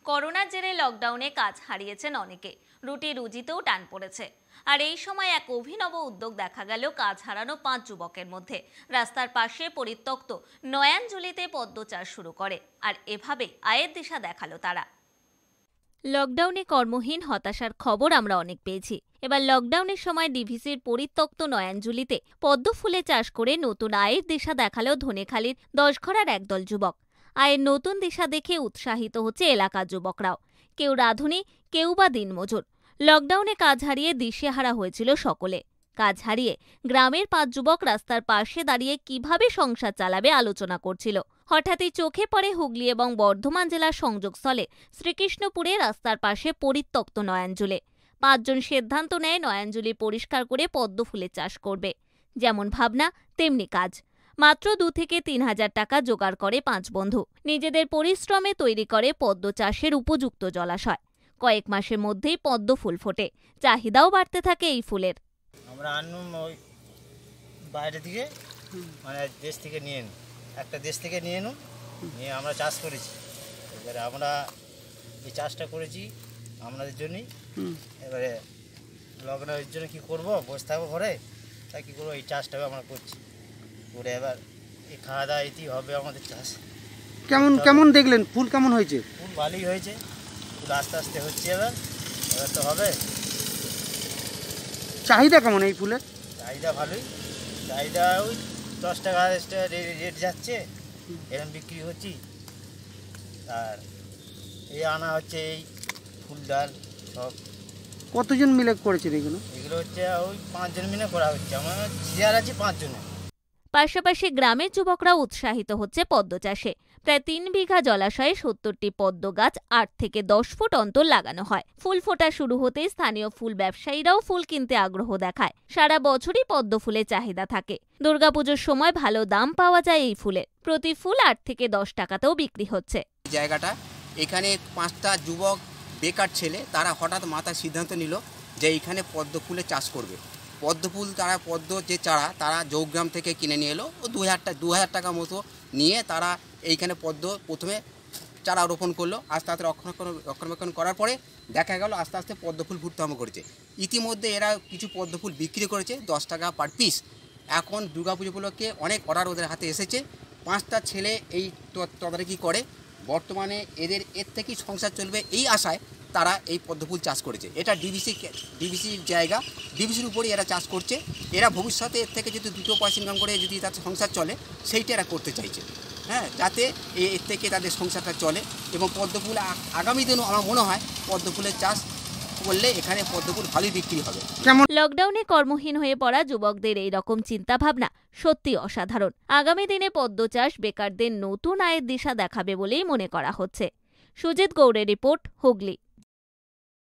করোনার জেরে লকডাউনে কাজ হারিয়েছেন অনেকে, রুটি রুজিতেও টান পড়েছে। আর এই সময় এক অভিনব উদ্যোগ দেখা গেল কাজ হারানো 5 যুবকের মধ্যে। রাস্তার পাশে পরিত্যক্ত নয়াঞ্জলিতে পদ্ম চাষ শুরু করে, আর এভাবে আয়ের দিশা দেখালো তারা। লকডাউনে কর্মহীন হতাশার খবর আমরা অনেক পেয়েছি। এবার লকডাউনের সময় ডিভিসির পরিত্যক্ত নয়াঞ্জলিতে পদ্ম ফুলে চাষ করে নতুন আয়ের দিশা দেখালো ধনেখালির 10ঘরার একদল যুবক। আয়ের নতুন দিশা দেখে উৎসাহিত হচ্ছে এলাকার যুবকরাও। কেউ রাঁধুনি, কেউ বা দিনমজুর। লকডাউনে কাজ হারিয়ে দিশেহারা হয়েছিল সকলে। কাজ হারিয়ে গ্রামের 5 যুবক রাস্তার পাশে দাঁড়িয়ে কিভাবে সংসার চালাবে আলোচনা করছিল। হঠাৎই চোখে পড়ে হুগলি এবং বর্ধমান জেলার সংযোগস্থলে শ্রীকৃষ্ণপুরে রাস্তার পাশে পরিত্যক্ত নয়াঞ্জলি। 5 জন সিদ্ধান্ত নেয় নয়াঞ্জলি পরিষ্কার করে পদ্ম ফুলের চাষ করবে। যেমন ভাবনা তেমনি কাজ। মাত্র 2 থেকে 3 হাজার টাকা জোগাড় করে 5 বন্ধু। নিজেদের পরিশ্রমে তৈরি করে পদ্ম চাষের উপযুক্ত জলাশয়। কয়েক মাসের মধ্যেই পদ্ম ফুল ফোটে, চাহিদাও বাড়তে থাকে এই ফুলের। আমরা আনুন ওই বাইরে থেকে, মানে দেশ থেকে নিয়ে নিই, একটা দেশ থেকে নিয়ে নিয়ে আমরা চাষ করেছি। এবারে আমরা এই চাষটা করেছি আমাদের জন্যই। এবারে লকডাউনের জন্য কী করবো, বসে থাকবো ঘরে, তাই কী করবো, এই চাষটাও আমরা করছি। করে এবার এই খাওয়া দাওয়া এতেই হবে আমাদের চাষ। কেমন কেমন দেখলেন, ফুল কেমন হয়েছে? ফুল ভালোই হয়েছে, ফুল আস্তে আস্তে হচ্ছে। এবার তো হবে। চাহিদা কেমন এই ফুলের? চাহিদা ভালোই, চাহিদা ওই 10 টাকা রেট যাচ্ছে, এরকম বিক্রি হচ্ছি। আর এই আনা হচ্ছে এই ফুল ডাল সব। কতজন মিলে করেছেন এগুলো? এগুলো হচ্ছে ওই 5 জন মিলে করা হচ্ছে, আমার চেয়ার আছে 5 জনের। পাশাপাশি গ্রামের যুবকরা উৎসাহিত হচ্ছে পদ্ম চাষে। প্রায় 3 বিঘা জলাশয়ে 70টি পদ্ম গাছ 8 থেকে 10 ফুট অন্তর লাগানো হয়। ফুল ফোটা শুরু হতেই স্থানীয় ফুল ব্যবসায়ীরাও ফুল কিনতে আগ্রহ দেখায়। সারা বছরই পদ্ম ফুলের চাহিদা থাকে। দুর্গাপুজোর সময় ভালো দাম পাওয়া যায় এই ফুলের। প্রতি ফুল 8 থেকে 10 টাকাতেও বিক্রি হচ্ছে। জায়গাটা এখানে 5টা যুবক বেকার ছেলে, তারা হঠাৎ মাথায় সিদ্ধান্ত নিল যে এইখানে পদ্ম ফুলের চাষ করবে। পদ্ম ফুল তারা পদ্ম যে চারা তারা জৌগ্রাম থেকে কিনে নিয়ে এলো, ও 2000 টাকা মতো নিয়ে তারা এইখানে পদ্ম প্রথমে চারা রোপণ করলো। আস্তে আস্তে রক্ষণাবেক্ষণ করার পরে দেখা গেল আস্তে আস্তে পদ্ম ফুল ফুটতে আরম্ভ করেছে। ইতিমধ্যে এরা কিছু পদ্ম ফুল বিক্রি করেছে 10 টাকা পার পিস। এখন দুর্গাপুজো উপলক্ষে অনেক অর্ডার ওদের হাতে এসেছে। 5টা ছেলে এই তদারকি করে। বর্তমানে এর থেকেই সংসার চলবে এই আশায় তারা এই পদ্মফুল চাষ করেছে। এটা ডিভিসির জায়গা, ডিভিসির উপরেই এরা চাষ করছে। এরা ভবিষ্যতে এর থেকে যদি 2 পয়সা ইনকাম করে যদি তাদের সংসার চলে, সেইটা এরা করতে চাইছে। হ্যাঁ, যাতে এর থেকে তাদের সংসারটা চলে। এবং পদ্মফুল আগামী দিনও আমার মনে হয় পদ্মফুলের চাষ করলে এখানে পদ্মফুল ভালোই বিক্রি হবে। লকডাউনে কর্মহীন হয়ে পড়া যুবকদের এই রকম চিন্তাভাবনা সত্যি অসাধারণ। আগামী দিনে পদ্ম চাষ বেকারদের নতুন আয়ের দিশা দেখাবে বলেই মনে করা হচ্ছে। সুজিত গৌড়ের রিপোর্ট, হুগলি।